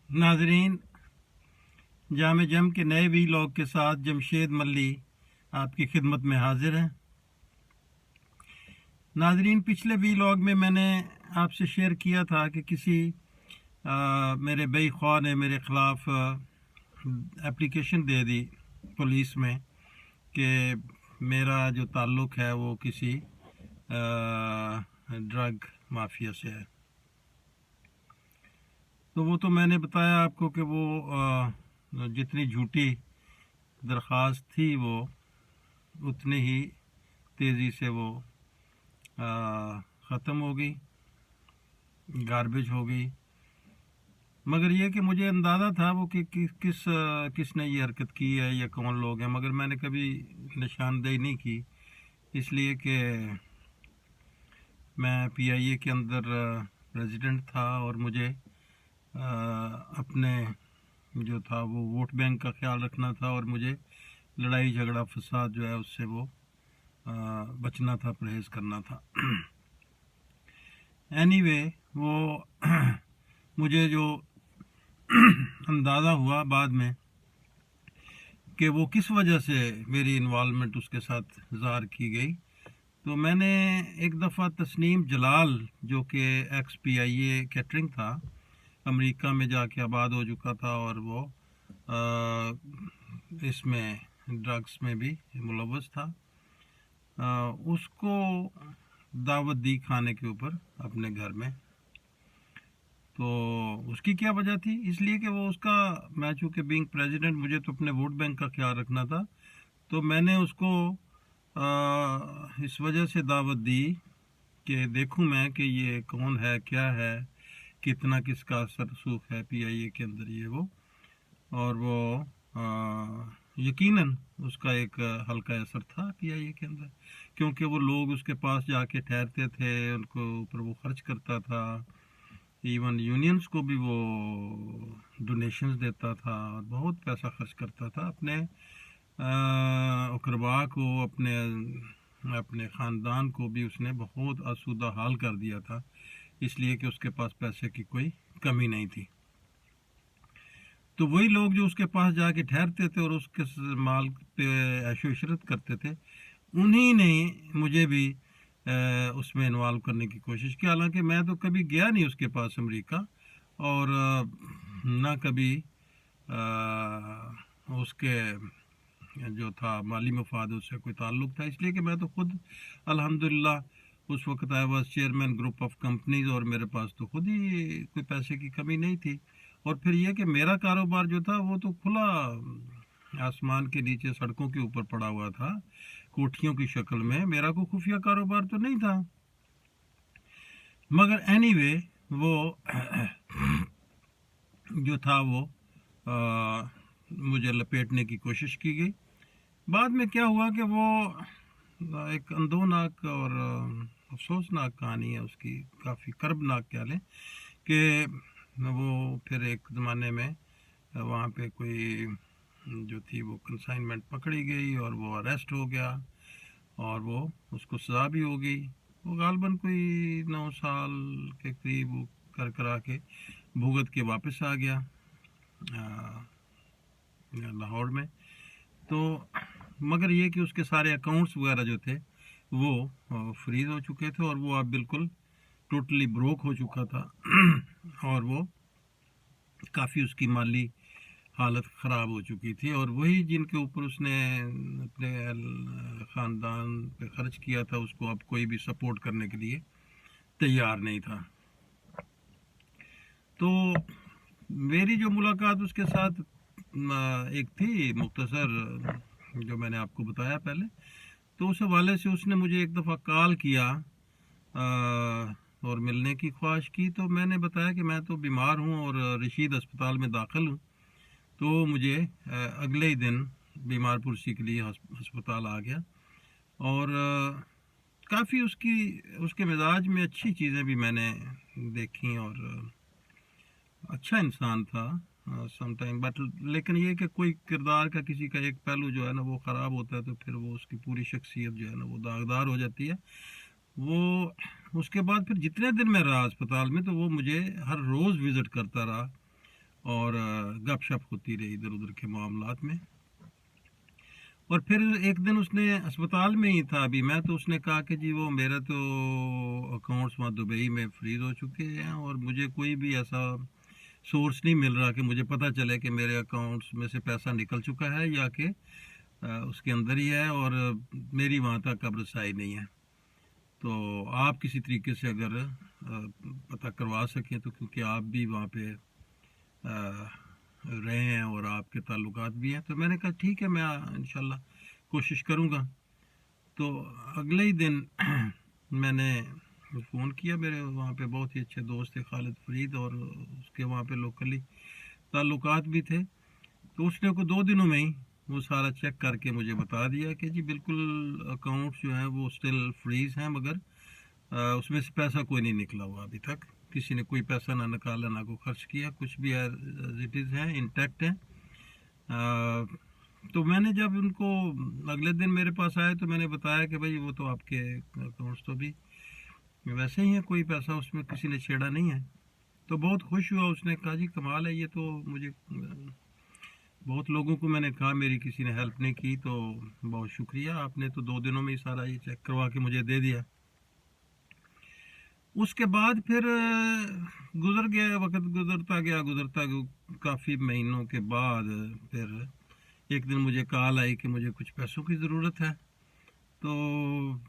ناظرین، جامع جم کے نئے وی لاگ کے ساتھ جمشید ملی آپ کی خدمت میں حاضر ہیں۔ ناظرین، پچھلے وی لاگ میں نے آپ سے شیئر کیا تھا کہ کسی میرے بھائی خواہ نے میرے خلاف اپلیکیشن دے دی پولیس میں کہ میرا جو تعلق ہے وہ کسی ڈرگ مافیا سے ہے۔ تو وہ تو میں نے بتایا آپ کو کہ وہ جتنی جھوٹی درخواست تھی وہ اتنی ہی تیزی سے وہ ختم ہو گئی، گاربیج ہو گئی۔ مگر یہ کہ مجھے اندازہ تھا وہ کہ کس نے یہ حرکت کی ہے یا کون لوگ ہیں، مگر میں نے کبھی نشاندہی نہیں کی، اس لیے کہ میں پی آئی اے کے اندر پریزیڈنٹ تھا اور مجھے اپنے جو تھا وہ ووٹ بینک کا خیال رکھنا تھا، اور مجھے لڑائی جھگڑا فساد جو ہے اس سے وہ بچنا تھا، پرہیز کرنا تھا۔ اینی وے، وہ مجھے جو اندازہ ہوا بعد میں کہ وہ کس وجہ سے میری انوالومنٹ اس کے ساتھ ظاہر کی گئی، تو میں نے ایک دفعہ تسنیم جلال جو کہ ایکس پی آئی اے کیٹرنگ تھا، امریکہ میں جا کے آباد ہو چکا تھا اور وہ اس میں ڈرگس میں بھی ملوث تھا، اس کو دعوت دی کھانے کے اوپر اپنے گھر میں۔ تو اس کی کیا وجہ تھی؟ اس لیے کہ وہ میں چونکہ بینگ پریزیڈنٹ مجھے تو اپنے ووٹ بینک کا خیال رکھنا تھا، تو میں نے اس کو اس وجہ سے دعوت دی کہ دیکھوں میں کہ یہ کون ہے، کیا ہے، کتنا کس کا اثر رسوخ ہے پی آئی اے کے اندر یہ وہ، اور وہ یقیناً اس کا ایک ہلکا اثر تھا پی آئی اے کے اندر، کیونکہ وہ لوگ اس کے پاس جا کے ٹھہرتے تھے، ان کو اوپر وہ خرچ کرتا تھا، ایون یونینز کو بھی وہ ڈونیشنز دیتا تھا اور بہت پیسہ خرچ کرتا تھا اپنے اقربا کو، اپنے خاندان کو بھی اس نے بہت آسودہ حال کر دیا تھا، اس لیے کہ اس کے پاس پیسے کی کوئی کمی نہیں تھی۔ تو وہی لوگ جو اس کے پاس جا کے ٹھہرتے تھے اور اس کے مال پہ عیش و عشرت کرتے تھے، انہی نے مجھے بھی اس میں انوالو کرنے کی کوشش کی، حالانکہ میں تو کبھی گیا نہیں اس کے پاس امریکہ، اور نہ کبھی اس کے جو تھا مالی مفاد اس سے کوئی تعلق تھا، اس لیے کہ میں تو خود الحمدللہ اس وقت I was chairman group of companies, اور میرے پاس تو خود ہی کوئی پیسے کی کمی نہیں تھی، اور پھر یہ کہ میرا کاروبار جو تھا وہ تو کھلا آسمان کے نیچے سڑکوں کے اوپر پڑا ہوا تھا، کوٹھیوں کی شکل میں، میرا کوئی خفیہ کاروبار تو نہیں تھا۔ مگر اینی وے، وہ جو تھا وہ مجھے لپیٹنے کی کوشش کی گئی۔ بعد میں کیا ہوا کہ وہ ایک اندوناک اور افسوسناک کہانی ہے اس کی، کافی کربناک کہہ لیں، کہ وہ پھر ایک زمانے میں وہاں پہ کوئی جو تھی وہ کنسائنمنٹ پکڑی گئی اور وہ اریسٹ ہو گیا، اور وہ اس کو سزا بھی ہو گئی۔ وہ غالباً کوئی 9 سال کے قریب وہ کرا کے بھگت کے واپس آ گیا لاہور میں۔ تو مگر یہ کہ اس کے سارے اکاؤنٹس وغیرہ جو تھے وہ فریز ہو چکے تھے، اور وہ اب بالکل ٹوٹلی بروک ہو چکا تھا، اور وہ کافی اس کی مالی حالت خراب ہو چکی تھی، اور وہی جن کے اوپر اس نے اپنے خاندان پہ خرچ کیا تھا اس کو اب کوئی بھی سپورٹ کرنے کے لیے تیار نہیں تھا۔ تو میری جو ملاقات اس کے ساتھ ایک تھی مختصر، جو میں نے آپ کو بتایا پہلے، تو اس حوالے سے اس نے مجھے ایک دفعہ کال کیا اور ملنے کی خواہش کی، تو میں نے بتایا کہ میں تو بیمار ہوں اور رشید اسپتال میں داخل ہوں، تو مجھے اگلے ہی دن بیمار پرسی کے لیے ہسپتال آ گیا، اور کافی اس کے مزاج میں اچھی چیزیں بھی میں نے دیکھیں، اور اچھا انسان تھا سم ٹائم، بٹ لیکن یہ کہ کوئی کردار کا کسی کا ایک پہلو جو ہے نا وہ خراب ہوتا ہے، تو پھر وہ اس کی پوری شخصیت جو ہے نا وہ داغدار ہو جاتی ہے۔ وہ اس کے بعد پھر جتنے دن میں رہا اسپتال میں، تو وہ مجھے ہر روز وزٹ کرتا رہا، اور گپ شپ ہوتی رہی ادھر ادھر کے معاملات میں. اور پھر ایک دن اس نے اسپتال میں ہی تھا ابھی میں, تو اس نے کہا کہ جی وہ میرا تو اکاؤنٹس وہاں دبئی میں فریز ہو چکے ہیں اور مجھے کوئی بھی ایسا سورس نہیں مل رہا کہ مجھے پتہ چلے کہ میرے اکاؤنٹس میں سے پیسہ نکل چکا ہے یا کہ اس کے اندر ہی ہے اور میری وہاں تک اب رسائی نہیں ہے. تو آپ کسی طریقے سے اگر پتہ کروا سکیں تو, کیونکہ آپ بھی وہاں پہ رہے ہیں اور آپ کے تعلقات بھی ہیں. تو میں نے کہا ٹھیک ہے, میں انشاءاللہ کوشش کروں گا. تو اگلے ہی دن میں نے فون کیا, میرے وہاں پہ بہت ہی اچھے دوست تھے خالد فرید, اور اس کے وہاں پہ لوکلی تعلقات بھی تھے. تو اس نے کو 2 دنوں میں ہی وہ سارا چیک کر کے مجھے بتا دیا کہ جی بالکل اکاؤنٹس جو ہیں وہ اسٹل فریز ہیں, مگر اس میں سے پیسہ کوئی نہیں نکلا ہوا ابھی تک. کسی نے کوئی پیسہ نہ نکالا نہ کوئی خرچ کیا, کچھ بھی ایز اٹ از ہیں, انٹیکٹ ہیں. تو میں نے جب ان کو اگلے دن میرے پاس آئے تو میں نے بتایا کہ بھائی وہ تو آپ کے اکاؤنٹس تو بھی ویسے ہی ہیں, کوئی پیسہ اس میں کسی نے چھیڑا نہیں ہے. تو بہت خوش ہوا, اس نے کہا جی کمال ہے, یہ تو مجھے بہت لوگوں کو میں نے کہا میری کسی نے ہیلپ نہیں کی, تو بہت شکریہ, آپ نے تو 2 دنوں میں ہی سارا یہ چیک کروا کے مجھے دے دیا. اس کے بعد پھر گزر گیا وقت, گزرتا گیا کافی مہینوں کے بعد پھر ایک دن مجھے کال آئی کہ مجھے کچھ پیسوں کی ضرورت ہے. تو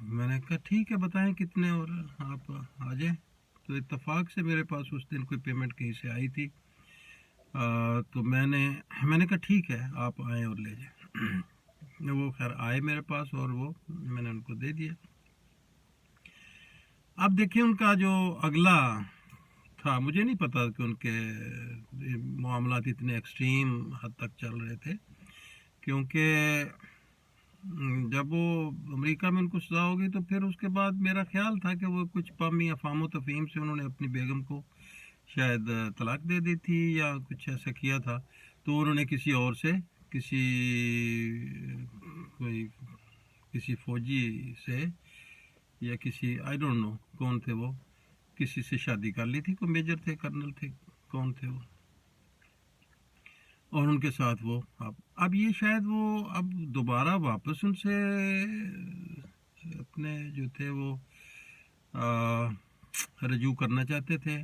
میں نے کہا ٹھیک ہے بتائیں کتنے اور آپ آ جائیں. تو اتفاق سے میرے پاس اس دن کوئی پیمنٹ کہیں سے آئی تھی. تو میں نے کہا ٹھیک ہے آپ آئیں اور لے جائیں. وہ خیر آئے میرے پاس اور وہ میں نے ان کو دے دیا. اب دیکھیں ان کا جو اگلا تھا, مجھے نہیں پتا کہ ان کے معاملات اتنے ایکسٹریم حد تک چل رہے تھے, کیونکہ جب وہ امریکہ میں ان کو سزا ہوگی تو پھر اس کے بعد میرا خیال تھا کہ وہ کچھ پامی افہام و تفہیم سے انہوں نے اپنی بیگم کو شاید طلاق دے دی تھی یا کچھ ایسا کیا تھا. تو انہوں نے کسی اور سے کسی فوجی سے یا کسی آئی ڈونٹ نو کون تھے وہ, کسی سے شادی کر لی تھی, کوئی میجر تھے, کرنل تھے, کون تھے وہ, اور ان کے ساتھ وہ اب یہ شاید وہ اب دوبارہ واپس ان سے اپنے جو تھے وہ رجوع کرنا چاہتے تھے,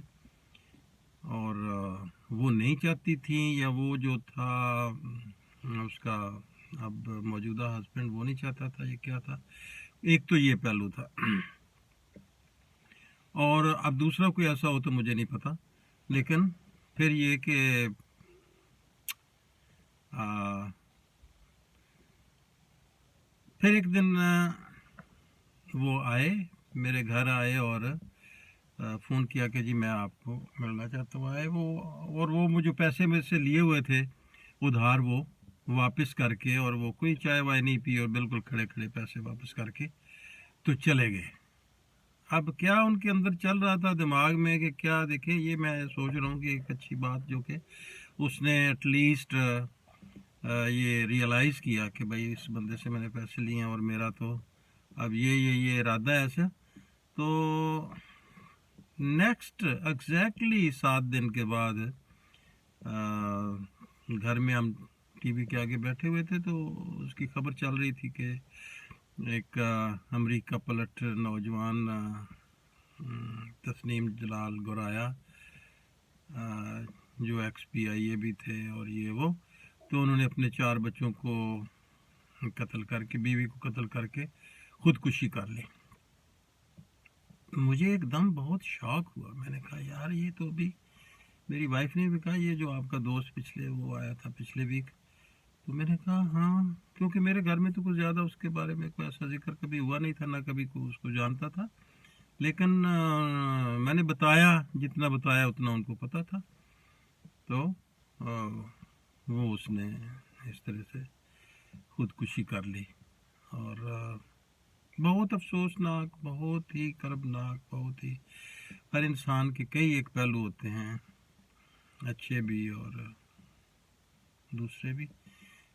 اور وہ نہیں چاہتی تھیں, یا وہ جو تھا اس کا اب موجودہ ہسبینڈ وہ نہیں چاہتا تھا, یہ کیا تھا, ایک تو یہ پہلو تھا. اور اب دوسرا کوئی ایسا ہو تو مجھے نہیں پتا, لیکن پھر یہ کہ پھر ایک دن وہ آئے میرے گھر آئے اور فون کیا کہ جی میں آپ کو ملنا چاہتا ہوں. آئے وہ, اور وہ مجھے پیسے میں سے لیے ہوئے تھے ادھار, وہ واپس کر کے, اور وہ کوئی چائے وائے نہیں پی اور بالکل کھڑے کھڑے پیسے واپس کر کے تو چلے گئے. اب کیا ان کے اندر چل رہا تھا دماغ میں کہ کیا, دیکھیں یہ میں سوچ رہا ہوں کہ ایک اچھی بات جو کہ اس نے ایٹ لیسٹ یہ ریئلائز کیا کہ بھائی اس بندے سے میں نے پیسے لیے ہیں اور میرا تو اب یہ ارادہ ہے ایسا. تو نیکسٹ ایگزیکٹلی 7 دن کے بعد گھر میں ہم ٹی وی کے آگے بیٹھے ہوئے تھے, تو اس کی خبر چل رہی تھی کہ ایک امریکہ پلٹ نوجوان تسنیم جلال گورایا جو ایکس پی آئی اے بھی تھے اور یہ وہ, تو انہوں نے اپنے 4 بچوں کو قتل کر کے, بیوی کو قتل کر کے خودکشی کر لی. مجھے ایک دم بہت شاک ہوا. میں نے کہا یار یہ تو ابھی میری وائف نے بھی کہا یہ جو آپ کا دوست پچھلے وہ آیا تھا پچھلے ویک, تو میں نے کہا ہاں, کیونکہ میرے گھر میں تو کچھ زیادہ اس کے بارے میں کوئی ایسا ذکر کبھی ہوا نہیں تھا, نہ کبھی کوئی اس کو جانتا تھا, لیکن میں نے بتایا, جتنا بتایا اتنا ان کو پتہ تھا. تو وہ اس نے اس طرح سے خودکشی کر لی, اور بہت افسوسناک, بہت ہی کربناک, بہت ہی, ہر انسان کے کئی ایک پہلو ہوتے ہیں, اچھے بھی اور دوسرے بھی,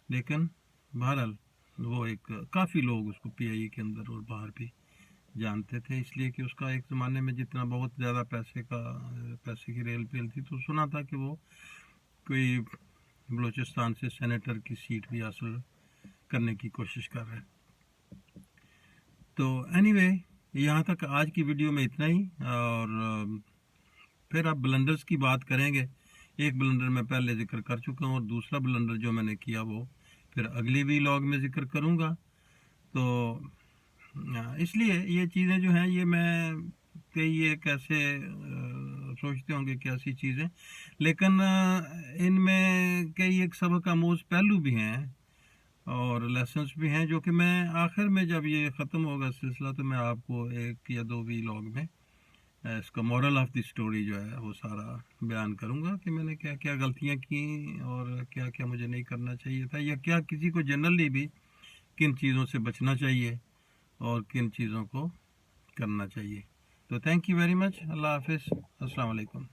لیکن بہرحال وہ ایک کافی لوگ اس کو پی آئی کے اندر اور باہر بھی جانتے تھے, اس لیے کہ اس کا ایک زمانے میں جتنا بہت زیادہ پیسے کی ریل پیل تھی, تو سنا تھا کہ وہ کوئی بلوچستان سے سینیٹر کی سیٹ بھی حاصل کرنے کی کوشش کر رہے ہیں. تو اینی وے یہاں تک آج کی ویڈیو میں اتنا ہی. اور پھر اب بلنڈرز کی بات کریں گے. ایک بلنڈر میں پہلے ذکر کر چکا ہوں اور دوسرا بلنڈر جو میں نے کیا وہ پھر اگلی ویلاگ میں ذکر کروں گا. تو اس لیے یہ چیزیں جو ہیں یہ میں کہ یہ کیسے سوچتے ہوں گے کہ ایسی چیزیں، لیکن ان میں کئی ایک سبق آموز پہلو بھی ہیں اور لیسنس بھی ہیں جو کہ میں آخر میں جب یہ ختم ہوگا سلسلہ تو میں آپ کو ایک یا دو ویلاگ میں اس کا مورل آف دی سٹوری جو ہے وہ سارا بیان کروں گا کہ میں نے کیا کیا غلطیاں کی اور کیا کیا مجھے نہیں کرنا چاہیے تھا، یا کیا کسی کو جنرلی بھی کن چیزوں سے بچنا چاہیے اور کن چیزوں کو کرنا چاہیے. تو تھینک یو ویری مچ. اللہ حافظ. السلام علیکم.